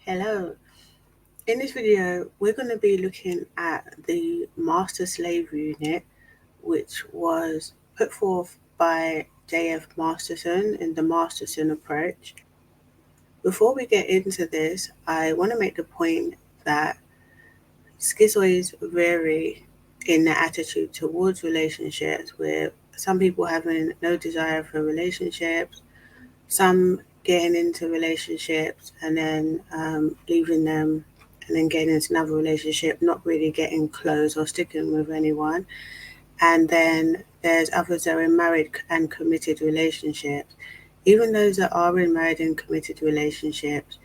Hello. In this video, we're going to be looking at the master slave unit, which was put forth by J.F. Masterson in the Masterson approach. Before we get into this, I want to make the point that schizoids vary in their attitude towards relationships, with some people having no desire for relationships, some getting into relationships and then leaving them and then getting into another relationship, not really getting close or sticking with anyone. And then there's others that are in married and committed relationships. Even those that are in married and committed relationships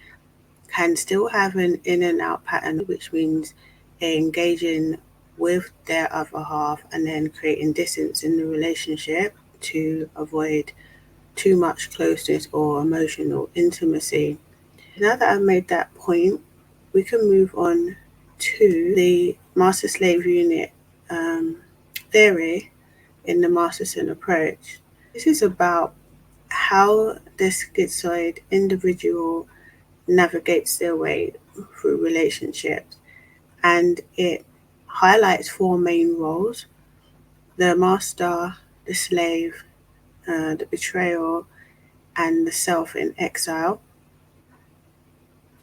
can still have an in and out pattern, which means engaging with their other half and then creating distance in the relationship to avoid too much closeness or emotional intimacy. Now that I've made that point, we can move on to the master slave unit theory in the Masterson approach. This is about how the schizoid individual navigates their way through relationships, and it highlights four main roles: the master, the slave, the betrayal, and the self in exile.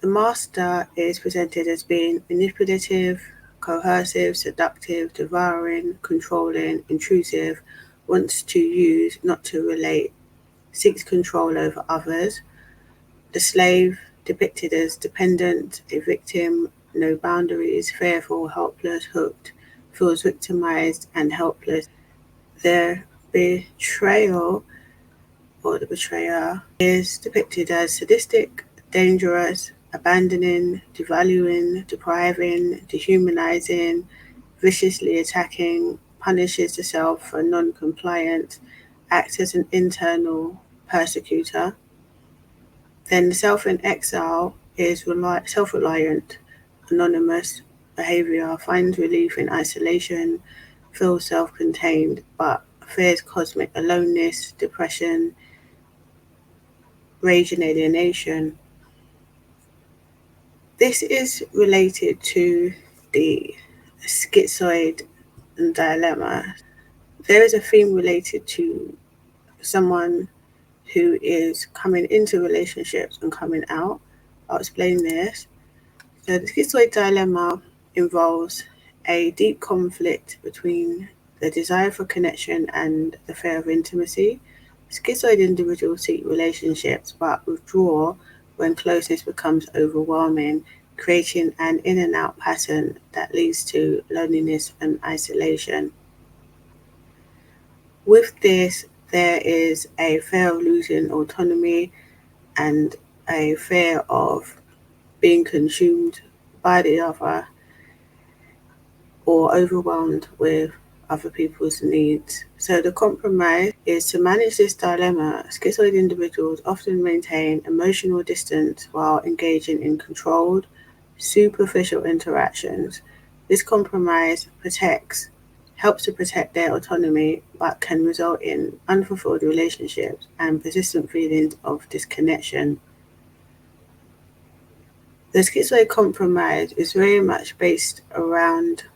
The master is presented as being manipulative, coercive, seductive, devouring, controlling, intrusive, wants to use, not to relate, seeks control over others. The slave, depicted as dependent, a victim, no boundaries, fearful, helpless, hooked, feels victimized and helpless. The betrayal or the betrayer is depicted as sadistic, dangerous, abandoning, devaluing, depriving, dehumanizing, viciously attacking, punishes the self for non-compliance, acts as an internal persecutor. Then the self in exile is self-reliant, anonymous behaviour, finds relief in isolation, feels self-contained, but fears cosmic aloneness, depression, rage and alienation. This is related to the Schizoid Dilemma. There is a theme related to someone who is coming into relationships and coming out. I'll explain this. So the Schizoid Dilemma involves a deep conflict between the desire for connection and the fear of intimacy. Schizoid individuals seek relationships but withdraw when closeness becomes overwhelming, creating an in and out pattern that leads to loneliness and isolation. With this, there is a fear of losing autonomy and a fear of being consumed by the other or overwhelmed with other people's needs. So the compromise is to manage this dilemma. Schizoid individuals often maintain emotional distance while engaging in controlled, superficial interactions. This compromise helps to protect their autonomy, but can result in unfulfilled relationships and persistent feelings of disconnection. The Schizoid Compromise is very much based around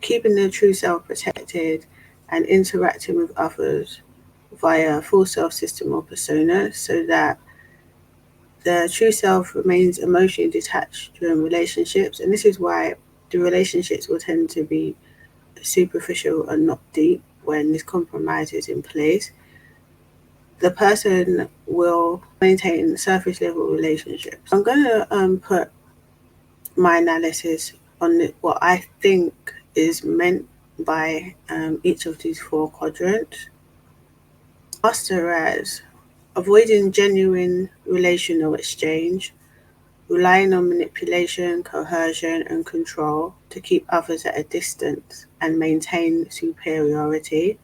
keeping the true self protected and interacting with others via a full self system or persona, so that the true self remains emotionally detached during relationships. And this is why the relationships will tend to be superficial and not deep when this compromise is in place. The person will maintain surface level relationships. I'm going to put my analysis on what I think is meant by each of these four quadrants. Master as avoiding genuine relational exchange, relying on manipulation, coercion, and control to keep others at a distance and maintain superiority,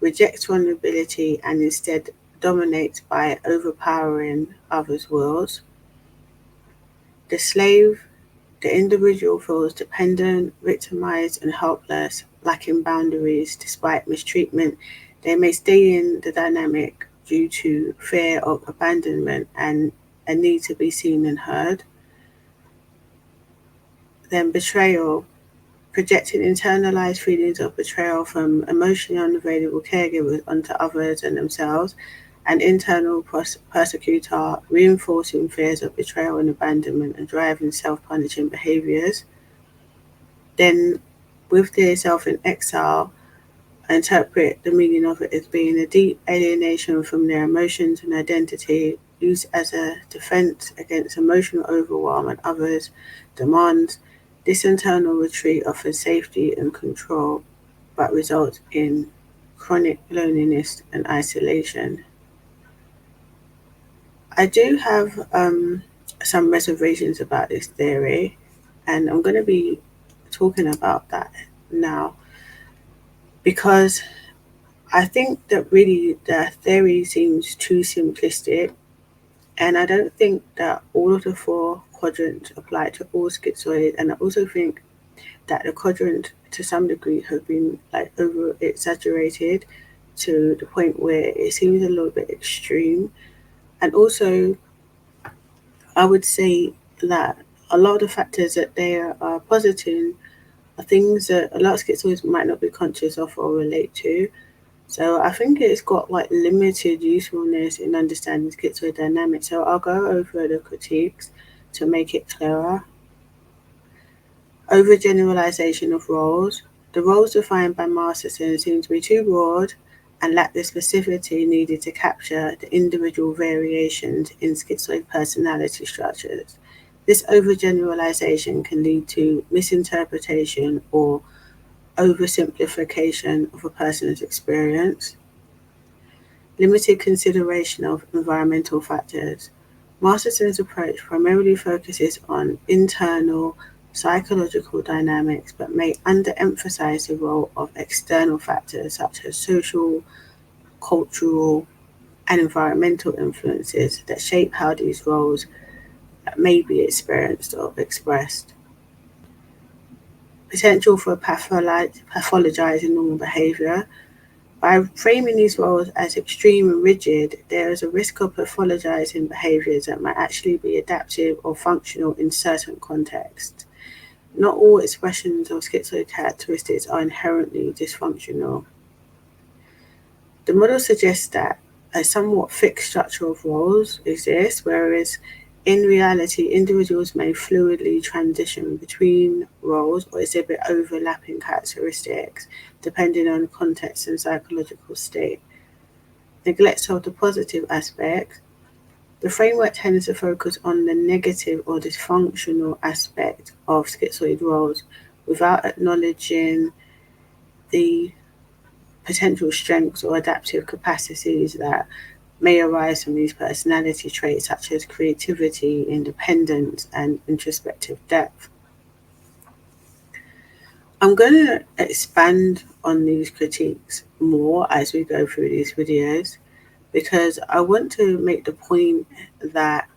rejects vulnerability and instead dominates by overpowering others' wills. The slave, the individual feels dependent, victimized, and helpless, lacking boundaries despite mistreatment. They may stay in the dynamic due to fear of abandonment and a need to be seen and heard. Then betrayal, projecting internalized feelings of betrayal from emotionally unavailable caregivers onto others and themselves. And internal persecutor, reinforcing fears of betrayal and abandonment and driving self-punishing behaviors. Then with the self in exile, I interpret the meaning of it as being a deep alienation from their emotions and identity, used as a defense against emotional overwhelm and others' demands. This internal retreat offers safety and control, but results in chronic loneliness and isolation. I do have some reservations about this theory, and I'm going to be talking about that now because I think that really the theory seems too simplistic, and I don't think that all of the four quadrants apply to all schizoid. And I also think that the quadrant, to some degree, have been like over exaggerated to the point where it seems a little bit extreme. And also, I would say that a lot of the factors that they are positing are things that a lot of schizoids might not be conscious of or relate to. So I think it's got like limited usefulness in understanding schizoid dynamics. So I'll go over the critiques to make it clearer. Overgeneralization of roles. The roles defined by Masterson seem to be too broad and lack the specificity needed to capture the individual variations in schizoid personality structures. This overgeneralization can lead to misinterpretation or oversimplification of a person's experience. Limited consideration of environmental factors. Masterson's approach primarily focuses on internal psychological dynamics but may underemphasize the role of external factors such as social, cultural, and environmental influences that shape how these roles may be experienced or expressed. Potential for pathologizing normal behavior. By framing these roles as extreme and rigid, there is a risk of pathologizing behaviors that might actually be adaptive or functional in certain contexts. Not all expressions of schizoid characteristics are inherently dysfunctional. The model suggests that a somewhat fixed structure of roles exists, whereas in reality, individuals may fluidly transition between roles or exhibit overlapping characteristics depending on context and psychological state. Neglect of the positive aspects. The framework tends to focus on the negative or dysfunctional aspect of schizoid roles without acknowledging the potential strengths or adaptive capacities that may arise from these personality traits, such as creativity, independence, and introspective depth. I'm going to expand on these critiques more as we go through these videos because I want to make the point that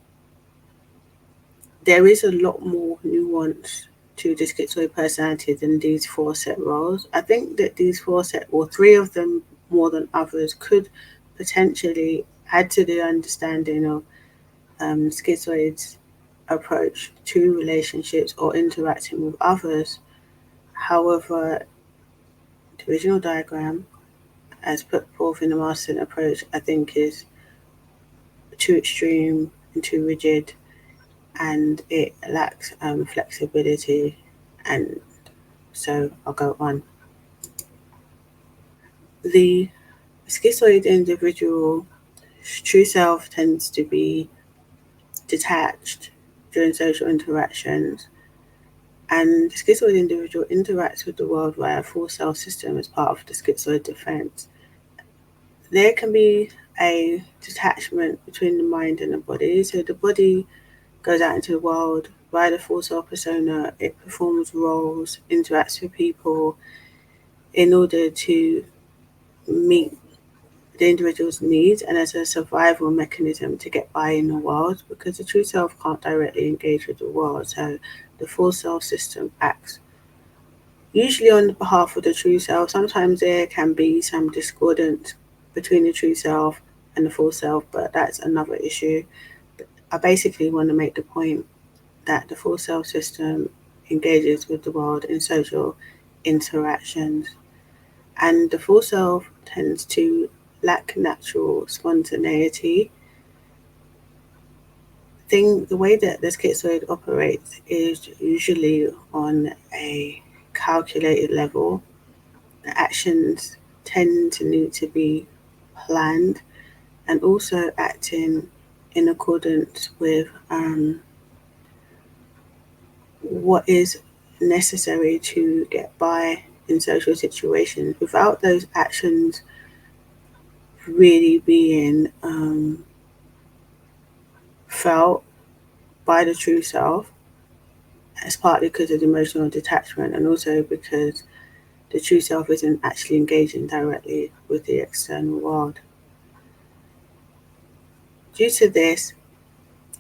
there is a lot more nuance to the schizoid personality than these four set roles. I think that these four set, or three of them more than others, could potentially add to the understanding of schizoid's approach to relationships or interacting with others. However, the original diagram, as put forth in the Masterson approach, I think is too extreme and too rigid, and it lacks flexibility. And so I'll go on. The schizoid individual true self tends to be detached during social interactions, and the schizoid individual interacts with the world via a full self system as part of the schizoid defense. There can be a detachment between the mind and the body. So the body goes out into the world via the full self persona. It performs roles, interacts with people in order to meet the individual's needs and as a survival mechanism to get by in the world, because the true self can't directly engage with the world. So the full self system acts usually on behalf of the true self. Sometimes there can be some discordance between the true self and the full self, but that's another issue. I basically want to make the point that the full self system engages with the world in social interactions. And the full self tends to lack natural spontaneity. The way that the schizoid operates is usually on a calculated level. The actions tend to need to be planned and also acting in accordance with what is necessary to get by in social situations without those actions really being felt by the true self. It's partly because of emotional detachment and also because the true self isn't actually engaging directly with the external world. Due to this,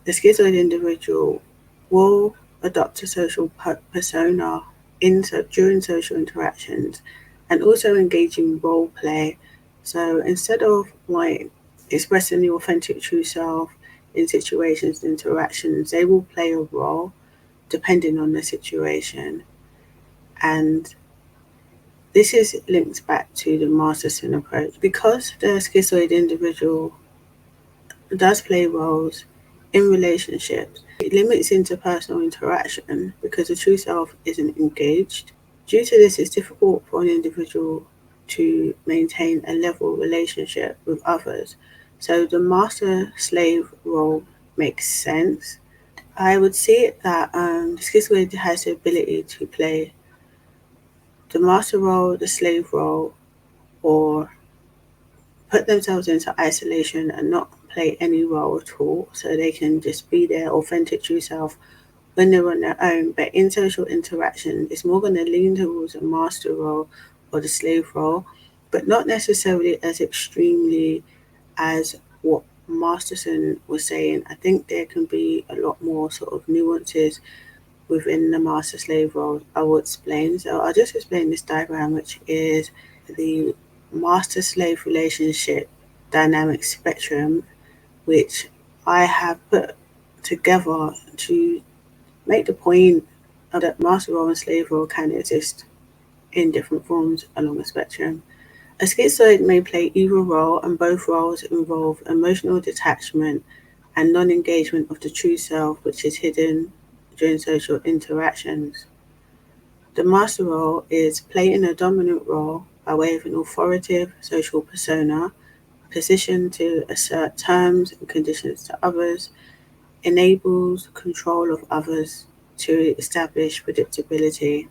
the schizoid individual will adopt a social persona during social interactions and also engage in role play. So instead of expressing the authentic true self in situations and interactions, they will play a role depending on the situation. And this is linked back to the Masterson approach. Because the schizoid individual does play roles in relationships, it limits interpersonal interaction because the true self isn't engaged. Due to this, it's difficult for an individual to maintain a level relationship with others. So the master-slave role makes sense. I would see it that the schizoid has the ability to play the master role, the slave role, or put themselves into isolation and not play any role at all, so they can just be their authentic true self when they're on their own. But in social interaction, it's more going to lean towards a master role or the slave role, but not necessarily as extremely as what Masterson was saying. I think there can be a lot more sort of nuances within the master slave role I will explain. So I'll just explain this diagram, which is the master slave relationship dynamic spectrum, which I have put together to make the point that master role and slave role can exist in different forms along the spectrum. A schizoid may play either role, and both roles involve emotional detachment and non-engagement of the true self, which is hidden during social interactions. The master role is playing a dominant role by way of an authoritative social persona, positioned to assert terms and conditions to others, enables control of others to establish predictability.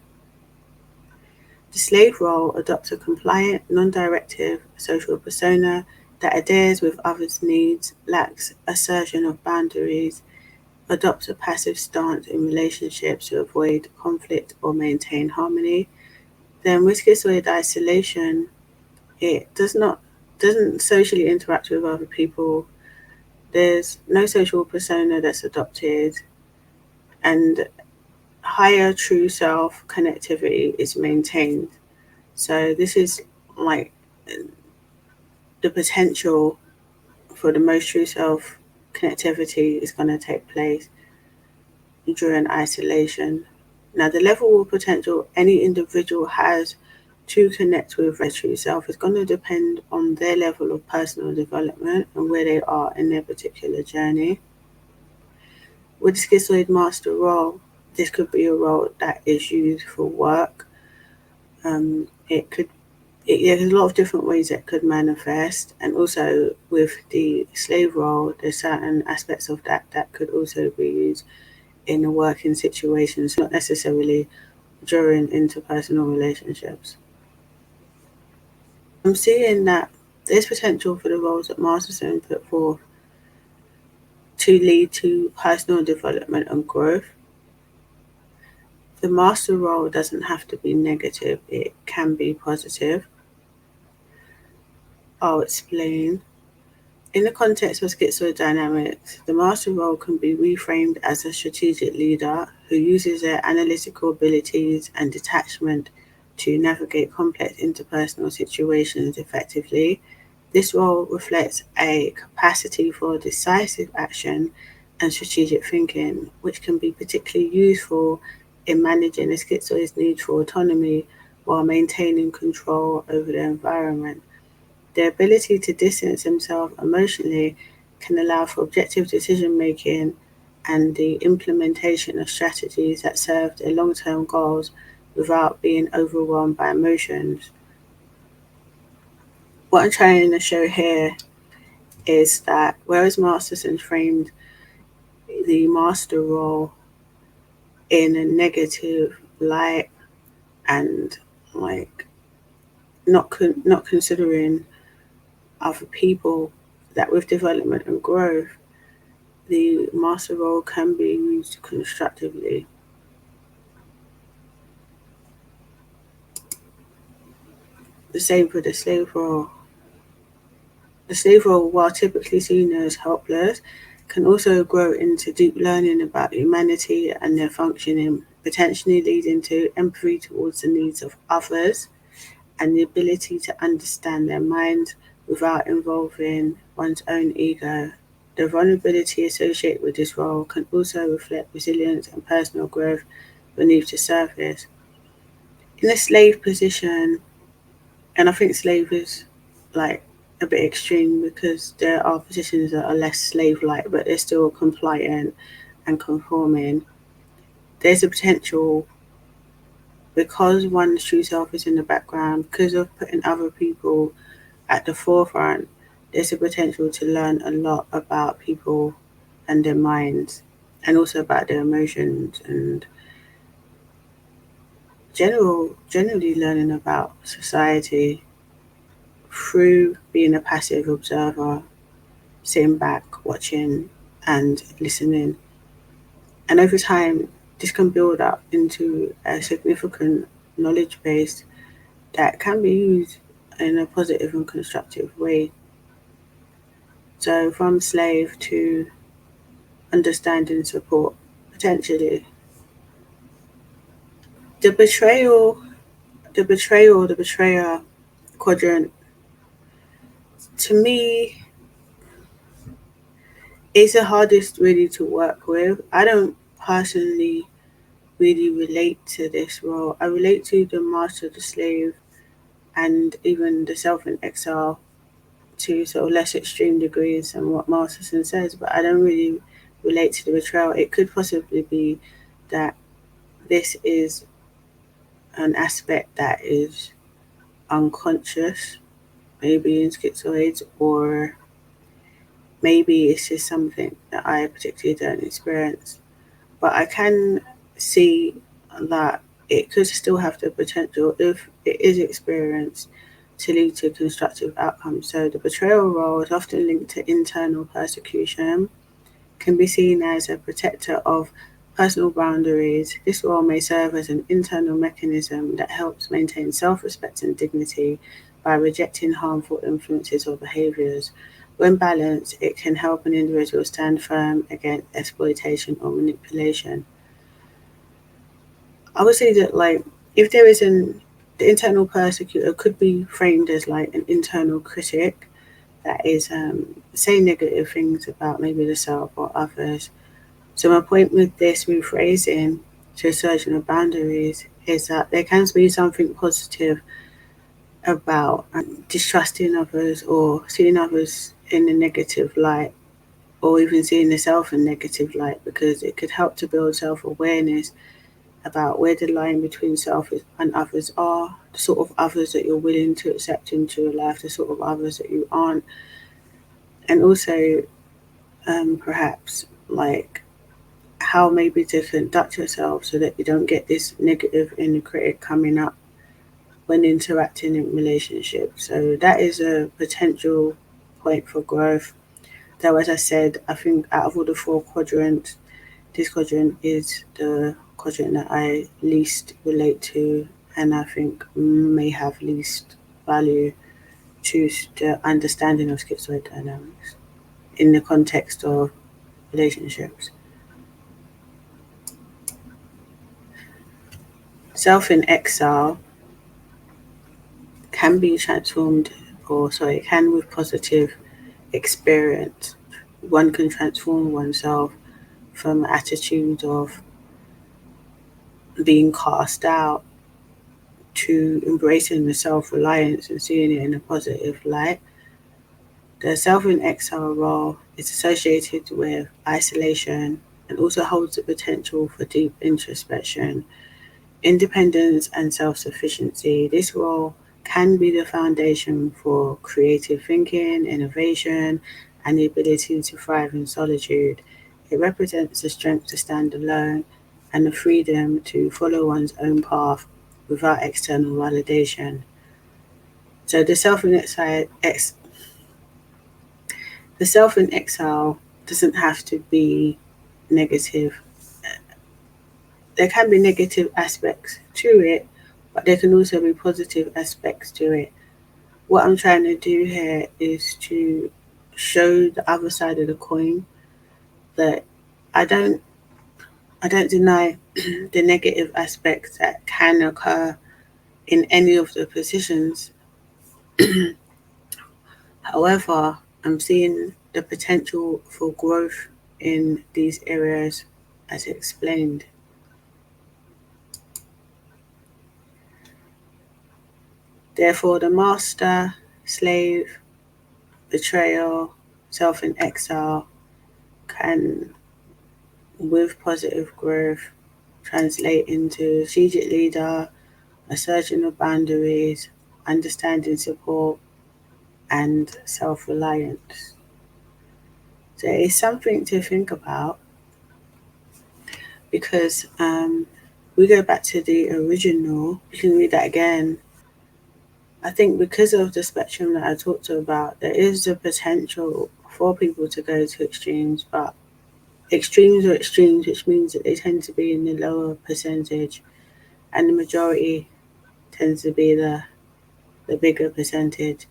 The slave role adopts a compliant, non-directive social persona that adheres with others' needs, lacks assertion of boundaries, adopts a passive stance in relationships to avoid conflict or maintain harmony. Then with schizoid isolation, it doesn't socially interact with other people. There's no social persona that's adopted, and higher true self connectivity is maintained. So this is like the potential for the most true self connectivity is going to take place during isolation. Now, the level of potential any individual has to connect with their true self is going to depend on their level of personal development and where they are in their particular journey. With the schizoid master role, this could be a role that is used for work. There's a lot of different ways that could manifest, and also with the slave role, there's certain aspects of that could also be used in a working situations, not necessarily during interpersonal relationships. I'm seeing that there's potential for the roles that Masterson put forth to lead to personal development and growth. The master role doesn't have to be negative, it can be positive. I'll explain. In the context of schizoid dynamics, the master role can be reframed as a strategic leader who uses their analytical abilities and detachment to navigate complex interpersonal situations effectively. This role reflects a capacity for decisive action and strategic thinking, which can be particularly useful in managing the schizoid's need for autonomy while maintaining control over the environment. The ability to distance himself emotionally can allow for objective decision making and the implementation of strategies that serve their long term goals without being overwhelmed by emotions. What I'm trying to show here is that whereas Masterson framed the master role in a negative light and like not considering other people, that with development and growth, the master role can be used constructively. The same for the slave role. The slave role, while typically seen as helpless, can also grow into deep learning about humanity and their functioning, potentially leading to empathy towards the needs of others and the ability to understand their minds without involving one's own ego. The vulnerability associated with this role can also reflect resilience and personal growth beneath the surface. In a slave position, and I think slave is like a bit extreme because there are positions that are less slave like, but they're still compliant and conforming. There's a potential, because one's true self is in the background, because of putting other people at the forefront, there's a potential to learn a lot about people and their minds, and also about their emotions, and generally learning about society through being a passive observer, sitting back, watching and listening. And over time, this can build up into a significant knowledge base that can be used in a positive and constructive way. So from slave to understanding support, potentially. The betrayal, the betrayer quadrant, to me, is the hardest really to work with. I don't personally really relate to this role. I relate to the master, the slave, and even the self in exile to sort of less extreme degrees than what Masterson says, but I don't really relate to the betrayal. It could possibly be that this is an aspect that is unconscious, maybe in schizoids, or maybe it's just something that I particularly don't experience. But I can see that it could still have the potential, if it is experienced, to lead to constructive outcomes. So the betrayal role is often linked to internal persecution, can be seen as a protector of personal boundaries. This role may serve as an internal mechanism that helps maintain self-respect and dignity by rejecting harmful influences or behaviors. When balanced, it can help an individual stand firm against exploitation or manipulation. I would say that, like, if there is the internal persecutor could be framed as like an internal critic that is saying negative things about maybe the self or others. So my point with this rephrasing to assertion of boundaries is that there can be something positive about distrusting others or seeing others in a negative light, or even seeing the self in negative light, because it could help to build self-awareness about where the line between self and others are, the sort of others that you're willing to accept into your life, the sort of others that you aren't, and also perhaps like how maybe to conduct yourself so that you don't get this negative inner critic coming up when interacting in relationships. So that is a potential point for growth. Though, as I said, I think out of all the four quadrants, this quadrant is the quadrant that I least relate to, and I think may have least value to the understanding of schizoid dynamics in the context of relationships. Self in exile can be transformed, or sorry, can with positive experience. One can transform oneself from attitude of being cast out to embracing the self-reliance and seeing it in a positive light. The self in exile role is associated with isolation and also holds the potential for deep introspection, independence, and self-sufficiency. This role can be the foundation for creative thinking, innovation, and the ability to thrive in solitude. It represents the strength to stand alone and the freedom to follow one's own path without external validation. So the self in exile doesn't have to be negative. There can be negative aspects to it, but there can also be positive aspects to it. What I'm trying to do here is to show the other side of the coin, that I don't deny the negative aspects that can occur in any of the positions. However, I'm seeing the potential for growth in these areas as explained. Therefore, the master, slave, betrayal, self in exile can, with positive growth, translate into strategic leader, assertion of boundaries, understanding support, and self reliance. So it's something to think about because we go back to the original, you can read that again. I think because of the spectrum that I talked about, there is the potential for people to go to extremes, but extremes are extremes, which means that they tend to be in the lower percentage, and the majority tends to be the bigger percentage.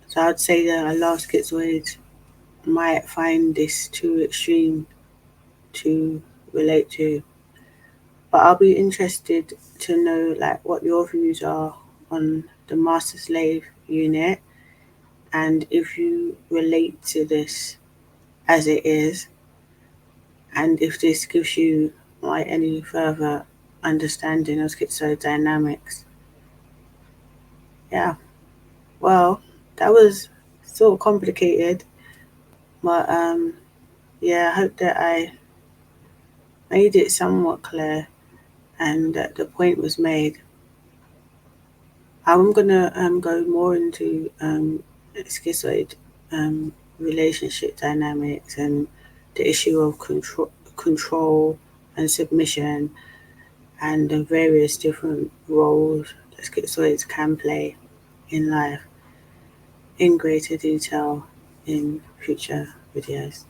So I'd say that a lot of schizoids might find this too extreme to relate to. But I'll be interested to know like what your views are on the master slave unit, and if you relate to this as it is, and if this gives you like any further understanding of schizoid dynamics. Yeah, well, that was sort of complicated, but yeah, I hope that I made it somewhat clear and that the point was made. I'm gonna go more into schizoid relationship dynamics and the issue of control and submission and the various different roles that schizoids can play in life in greater detail in future videos.